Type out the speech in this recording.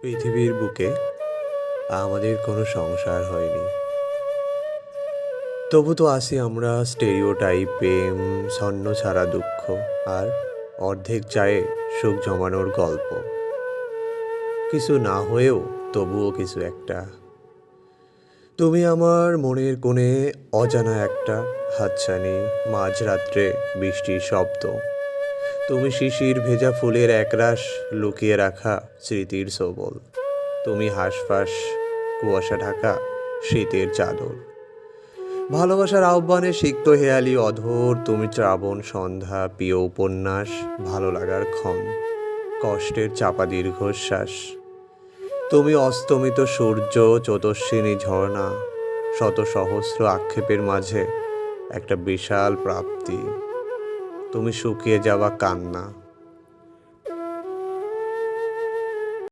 পৃথিবীর বুকে আমাদের কোনো সংসার হয়নি, তবু তো আসি আমরা স্টেরিওটাইপ প্রেম, ছন্ন ছাড়া দুঃখ আর অর্ধেক চায়ে সুখ জমানোর গল্প। কিছু না হয়েও তবুও কিছু একটা। তুমি আমার মনের কোণে অজানা একটা হাতছানি, মাঝরাত্রে বৃষ্টির শব্দ। তুমি শিশির ভেজা ফুলের একরাশ লুকিয়ে রাখা স্মৃতির সবল। তুমি হাঁসফাঁস কুয়াশা ঢাকা শীতের চাদর। ভালোবাসার আহ্বানে সিক্ত হেয়ালি অধর। তুমি শ্রাবণ সন্ধ্যা, প্রিয় উপন্যাস, ভালো লাগার ক্ষণ, কষ্টের চাপা দীর্ঘশ্বাস। তুমি অস্তমিত সূর্য, চতস্বিনী ঝর্ণা, শত সহস্র আক্ষেপের মাঝে একটা বিশাল প্রাপ্তি। তুমি শুকিয়ে যাওয়া কান্না,